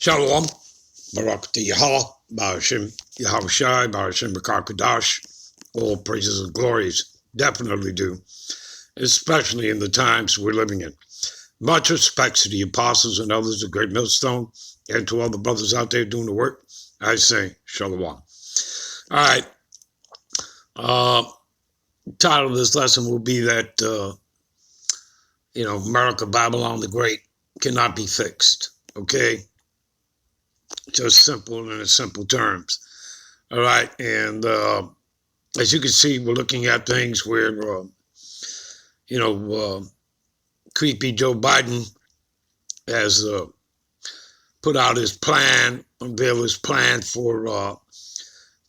Shalom, Barak Yahweh, Ba'ashem, Yahushai, Ba'ashem B'Kakadash. All praises and glories definitely do, especially in the times we're living in. Much respects to the apostles and others of Great Millstone, and to all the brothers out there doing the work. I say Shalom. All right. Title of this lesson will be that, America, Babylon the Great cannot be fixed. Okay? Just simple in simple terms. All right. And as you can see, we're looking at things where, creepy Joe Biden has put out his plan, unveiled his plan for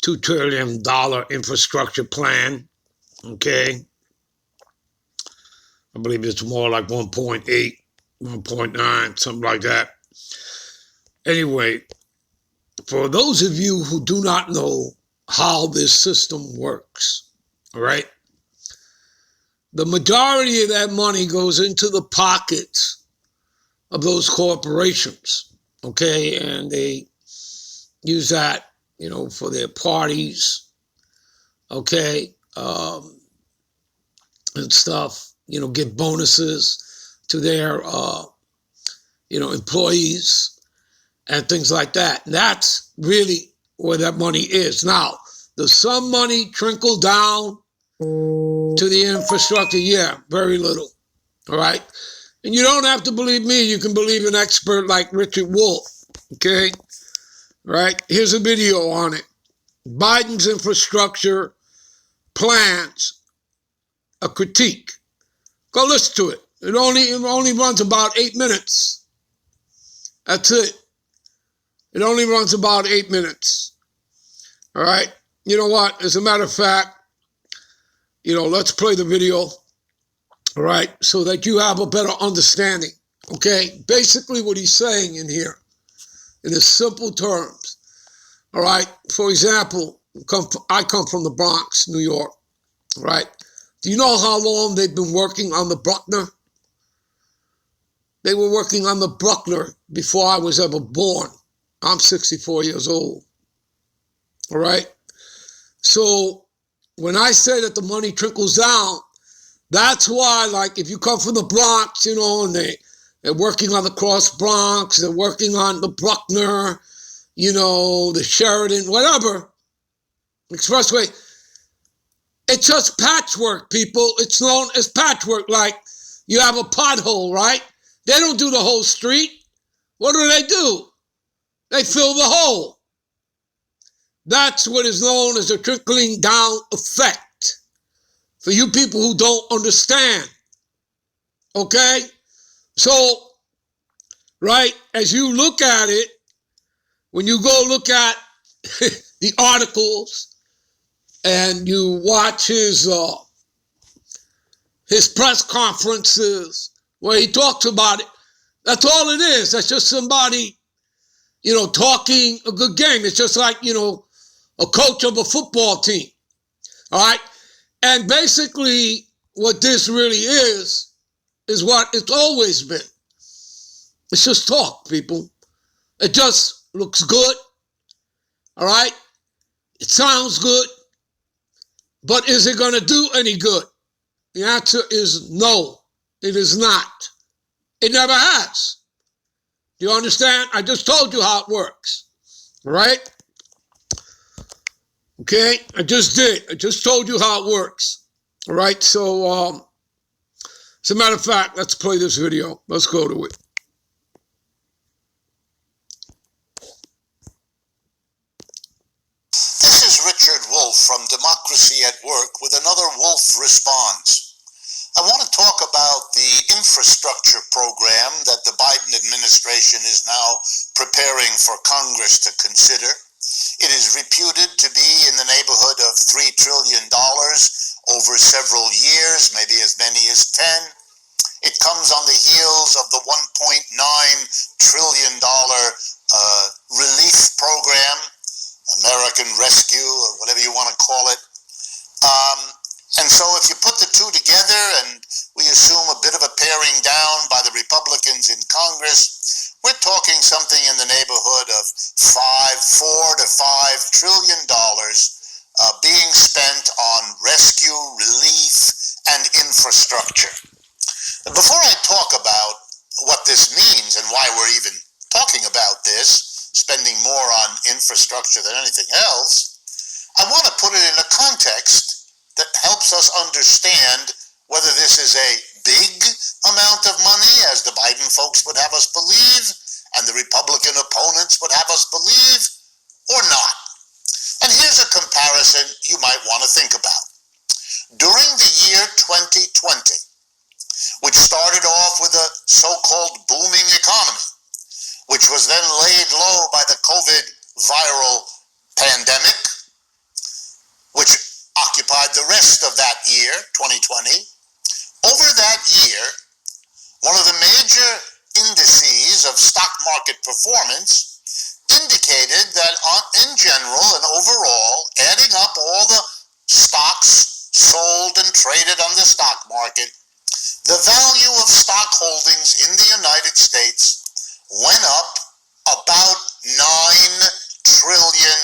$2 trillion infrastructure plan. Okay. I believe it's more like 1.8, 1.9, something like that. Anyway, for those of you who do not know how this system works, all right, the majority of that money goes into the pockets of those corporations, okay, and they use that, for their parties, okay, and stuff, give bonuses to their, employees and things like that. And that's really where that money is. Now, does some money trickle down to the infrastructure? Yeah, very little. All right. And you don't have to believe me. You can believe an expert like Richard Wolff. Okay. Right. Here's a video on it. Biden's infrastructure plans, a critique. Go listen to it. It only runs about 8 minutes. That's it. It only runs about 8 minutes. All right. You know what? As a matter of fact, let's play the video. All right. So that you have a better understanding. Okay. Basically what he's saying in here, in his simple terms. All right. For example, I come from the Bronx, New York. All right. Do you know how long they've been working on the Bruckner? They were working on the Bruckner before I was ever born. I'm 64 years old. All right. So when I say that the money trickles down, that's why, like, if you come from the Bronx, and they're working on the Cross Bronx, they're working on the Bruckner, the Sheridan, whatever, Expressway. It's just patchwork, people. It's known as patchwork. Like, you have a pothole, right? They don't do the whole street. What do? They fill the hole. That's what is known as a trickling down effect. For you people who don't understand. Okay? So, right, as you look at it, when you go look at the articles and you watch his press conferences where he talks about it, that's all it is. That's just somebody talking a good game. It's just like, a coach of a football team. All right. And basically what this really is what it's always been. It's just talk, people. It just looks good. All right. It sounds good. But is it going to do any good? The answer is no, it is not. It never has. Do you understand? I just told you how it works. All right? Okay? I just did. I just told you how it works. All right? So, as a matter of fact, let's play this video. Let's go to it. This is Richard Wolff from Democracy at Work with another Wolff Response. I want to talk about the infrastructure program that the Biden administration is now preparing for Congress to consider. It is reputed to be in the neighborhood of $3 trillion over several years, maybe as many as 10. It comes on the heels of the $1.9 trillion relief program, American Rescue, or whatever you want to call it. And so if you put the two together and we assume a bit of a paring down by the Republicans in Congress, we're talking something in the neighborhood of $4 to $5 trillion being spent on rescue, relief, and infrastructure. Before I talk about what this means and why we're even talking about this, spending more on infrastructure than anything else, I want to put it in a context that helps us understand whether this is a big amount of money, as the Biden folks would have us believe, and the Republican opponents would have us believe, or not. And here's a comparison you might want to think about. During the year 2020, which started off with a so-called booming economy, which was then laid low by the COVID viral pandemic, which occupied the rest of that year, 2020, over that year, one of the major indices of stock market performance indicated that in general and overall, adding up all the stocks sold and traded on the stock market, the value of stock holdings in the United States went up about $9 trillion.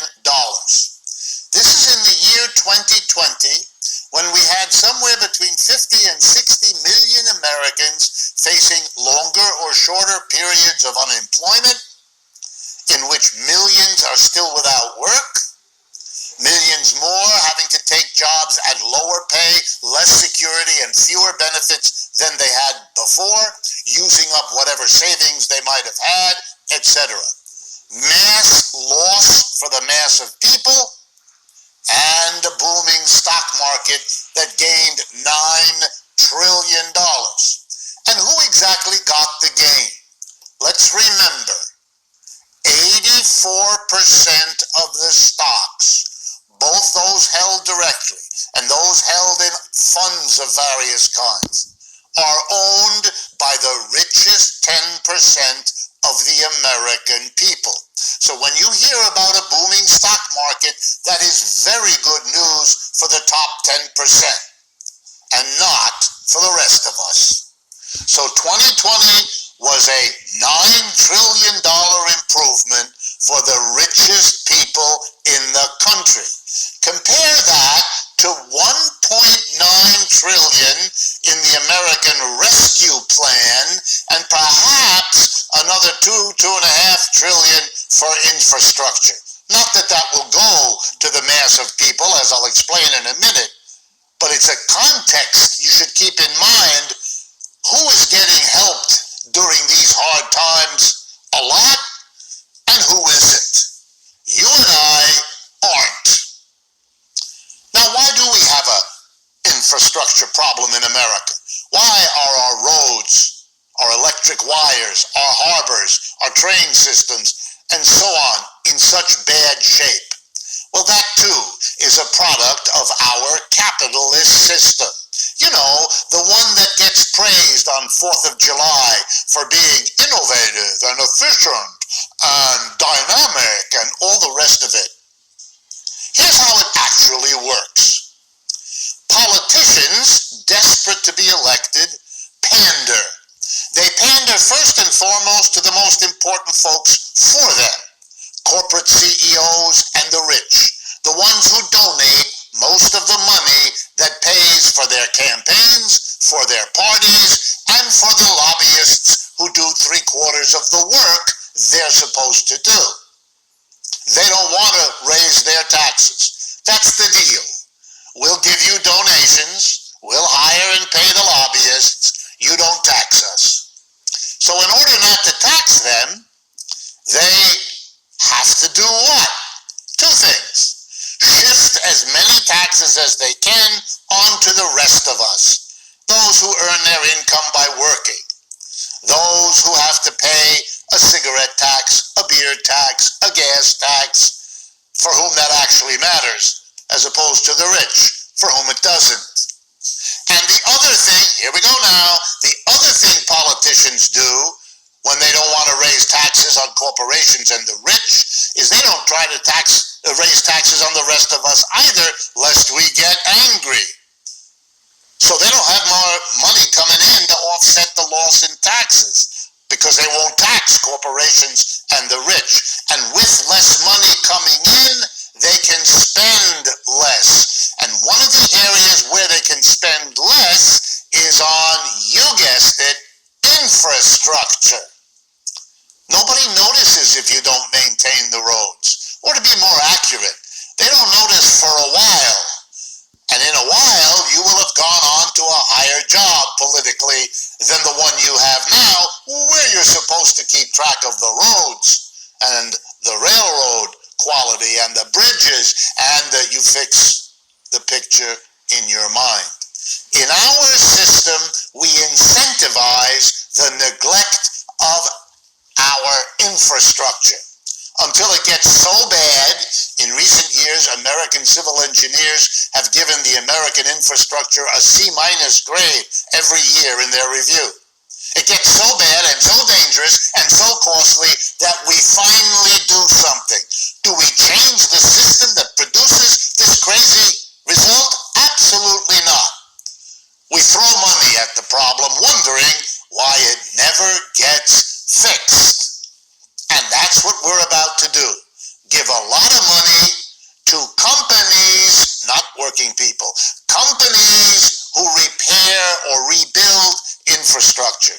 This is in the year 2020, when we had somewhere between 50 and 60 million Americans facing longer or shorter periods of unemployment, in which millions are still without work, millions more having to take jobs at lower pay, less security, and fewer benefits than they had before, using up whatever savings they might have had, etc. Mass loss for the mass of people, and a booming stock market that gained $9 trillion. And who exactly got the gain? Let's remember, 84% of the stocks, both those held directly and those held in funds of various kinds, are owned by the richest 10% of the American people. So when you hear about a booming stock market, that is very good news for the top 10% and not for the rest of us. So 2020 was a $9 trillion improvement for the richest people in the country. Compare that to $1.9 trillion in the American Rescue Plan, and perhaps another $2.5 trillion for infrastructure. Not that that will go to the mass of people, as I'll explain in a minute, but it's a context you should keep in mind. Who is getting helped during these hard times a lot, and who isn't? You and I aren't. Now, why do we have an infrastructure problem in America? Why are our roads, our electric wires, our harbors, our train systems, and so on in such bad shape? Well, that too is a product of our capitalist system. You know, the one that gets praised on 4th of July for being innovative and efficient and dynamic and all the rest of it. Here's how it actually works. Politicians, desperate to be elected, pander. They pander first and foremost to the most important folks for them. Corporate CEOs and the rich, the ones who donate most of the money that pays for their campaigns, for their parties, and for the lobbyists who do 3/4 of the work they're supposed to do. They don't want to raise their taxes. That's the deal. We'll give you donations, we'll hire and pay the lobbyists, you don't tax us. So in order not to tax them, they have to do what? Two things. Shift as many taxes as they can onto the rest of us. Those who earn their income by working. Those who have to pay a cigarette tax, a beer tax, a gas tax, for whom that actually matters, as opposed to the rich, for whom it doesn't. And the other thing, here we go now, the other thing politicians do when they don't want to raise taxes on corporations and the rich is they don't try to raise taxes on the rest of us either, lest we get angry. So they don't have more money coming in to offset the loss in taxes, because they won't tax corporations and the rich. And with less money coming in, they can spend less. And one of the areas where they can spend less is on, you guessed it, infrastructure. Nobody notices if you don't maintain the roads. Or to be more accurate, they don't notice for a while. And in a while, you will have gone on to a higher job politically than the one you have now, where you're supposed to keep track of the roads and the railroad quality and the bridges, and you fix the picture in your mind. In our system, we incentivize the neglect of our infrastructure until it gets so bad. In recent years, American civil engineers have given the American infrastructure a C- grade every year in their review. It gets so bad and so dangerous and so costly that we finally do something. Do we change the system that produces this crazy result? Absolutely not. We throw money at the problem, wondering why it never gets fixed. And that's what we're about to do. Give a lot of money to companies, not working people, companies who repair or rebuild infrastructure.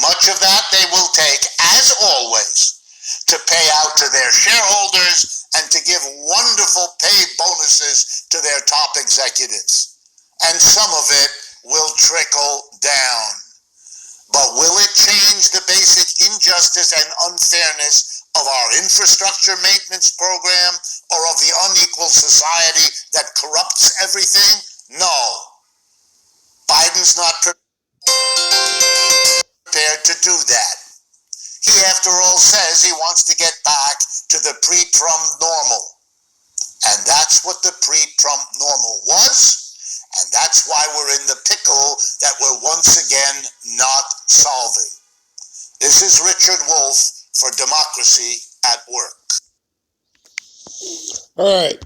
Much of that they will take, as always, to pay out to their shareholders and to give wonderful pay bonuses to their top executives. And some of it will trickle down. But will it change the basic injustice and unfairness of our infrastructure maintenance program, or of the unequal society that corrupts everything? No. Biden's not prepared to do that. He, after all, says he wants to get back to the pre-Trump normal. And that's what the pre-Trump normal was. And that's why we're in the pickle that we're once again not solving. This is Richard Wolff for Democracy at Work. All right,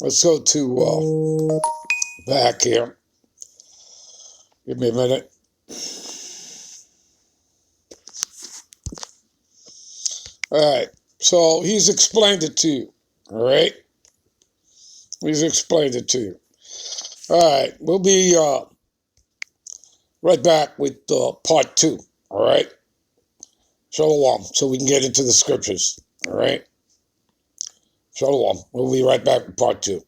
let's go to back here. Give me a minute. All right, so he's explained it to you. All right, he's explained it to you. All right, we'll be right back with part 2. All right, shalom, so we can get into the scriptures. All right, shalom. We'll be right back with part 2.